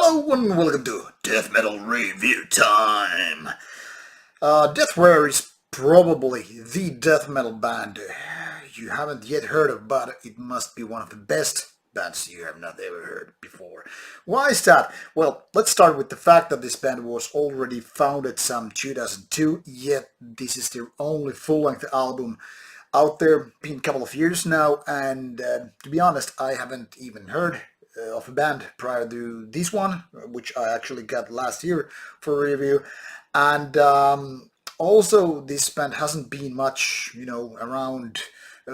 Hello and welcome to Death Metal Review Time. Deathfare is probably the death metal band you haven't yet heard of, but it must be one of the best bands you have not ever heard before. Why is that? Well, let's start with the fact that this band was already founded some 2002, yet this is their only full-length album out there, been a couple of years now, and to be honest, I haven't even heard of a band prior to this one, which I actually got last year for review. And also, this band hasn't been much, around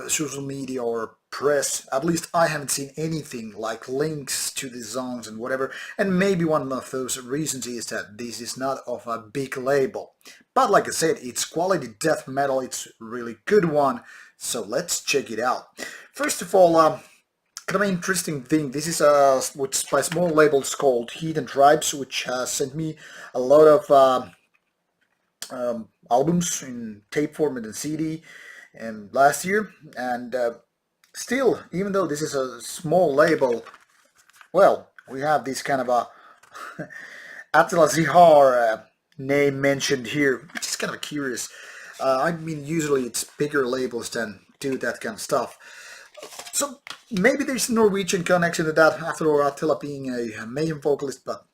social media or press. At least I haven't seen anything like links to the songs and whatever. And maybe one of those reasons is that this is not of a big label. But like I said, it's quality death metal. It's a really good one. So let's check it out. First of all, kind of an interesting thing. This is which by small labels called Heathen Tribes, which has sent me a lot of albums in tape format and CD last year, and still, even though this is a small label, well, we have this kind of a Attila Zihar name mentioned here, which is kind of curious. I mean, usually it's bigger labels than do that kind of stuff. So maybe there's a Norwegian connection to that, after all, Attila being a main vocalist, but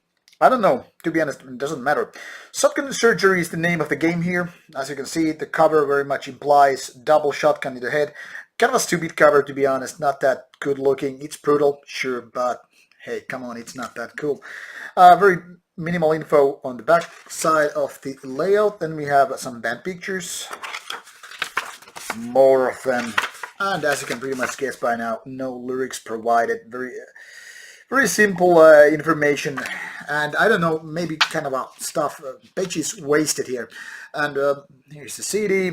I don't know. To be honest, it doesn't matter. Shotgun Surgery is the name of the game here. As you can see, the cover very much implies double shotgun in the head. Kind of a stupid cover, to be honest. Not that good looking. It's brutal, sure, but hey, come on, it's not that cool. Very minimal info on the back side of the layout. Then we have some band pictures. More of them. And as you can pretty much guess by now, no lyrics provided. Very simple information, and I don't know, maybe kind of a stuff, pages wasted here. And here's the CD.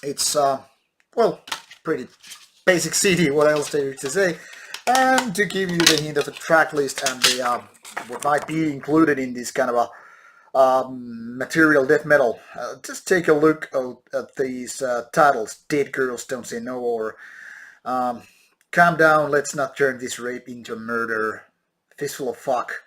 It's, well, pretty basic CD, what else there is to say. And to give you the hint of the track list and the what might be included in this kind of a material death metal, just take a look at these titles: Dead Girls Don't Say No, or Calm Down, Let's Not Turn This Rape Into a Murder, Fistful of Fuck,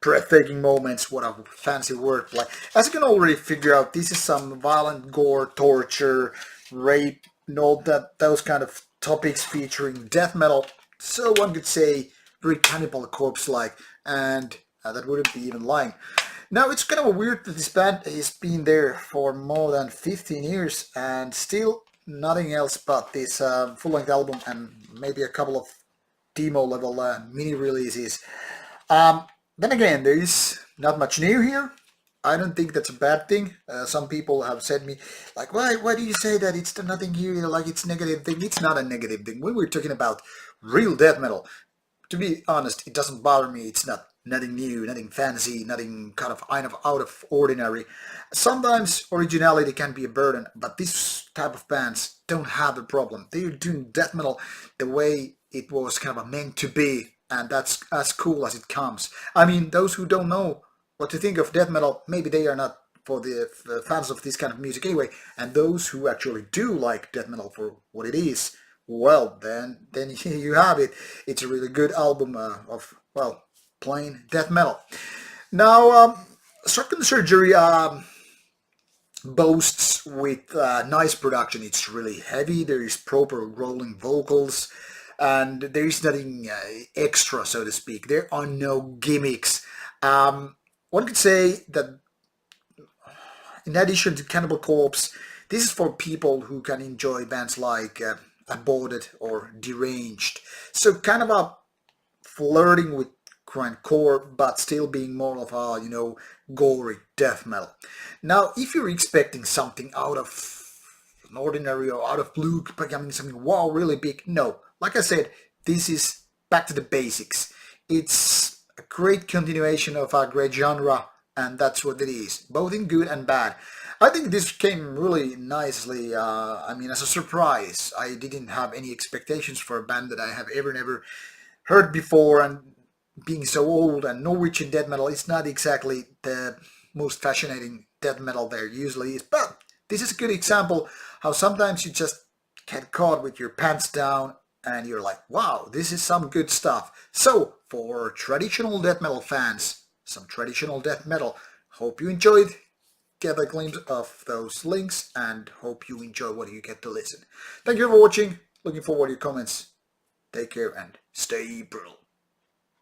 breathtaking moments, what a fancy wordplay. As you can already figure out, this is some violent gore, torture, rape, and all those kind of topics featuring death metal. So one could say very Cannibal Corpse-like, and that wouldn't be even lying. Now, it's kind of weird that this band has been there for more than 15 years and still nothing else but this full-length album and maybe a couple of demo-level mini releases. Then again, there is not much new here. I don't think that's a bad thing. Some people have said me, like, why do you say that? It's nothing here, like it's a negative thing. It's not a negative thing. When we're talking about real death metal, to be honest, it doesn't bother me. It's nothing new, nothing fancy, nothing kind of out of ordinary. Sometimes originality can be a burden, but this type of bands don't have a problem. They're doing death metal the way it was kind of meant to be, and that's as cool as it comes. I mean, those who don't know what to think of death metal, maybe they are not for the fans of this kind of music anyway, and those who actually do like death metal for what it is, well, then you have it. It's a really good album of, well, plain death metal. Now, Shotgun Surgery boasts with nice production. It's really heavy. There is proper rolling vocals, and there is nothing extra, so to speak. There are no gimmicks. One could say that in addition to Cannibal Corpse, this is for people who can enjoy bands like Aborted or Deranged. So kind of a flirting with grindcore, but still being more of a, gory death metal. Now, if you're expecting something out of an ordinary or out of blue, becoming something wow, really big, no. Like I said, this is back to the basics. It's a great continuation of a great genre, and that's what it is, both in good and bad. I think this came really nicely, as a surprise. I didn't have any expectations for a band that I have never heard before, and being so old and Norwegian death metal is not exactly the most fascinating death metal there usually is, but this is a good example how sometimes you just get caught with your pants down and you're like, wow, this is some good stuff. So, for traditional death metal fans, some traditional death metal. Hope you enjoyed. Get a glimpse of those links and hope you enjoy what you get to listen. Thank you for watching. Looking forward to your comments. Take care and stay brutal.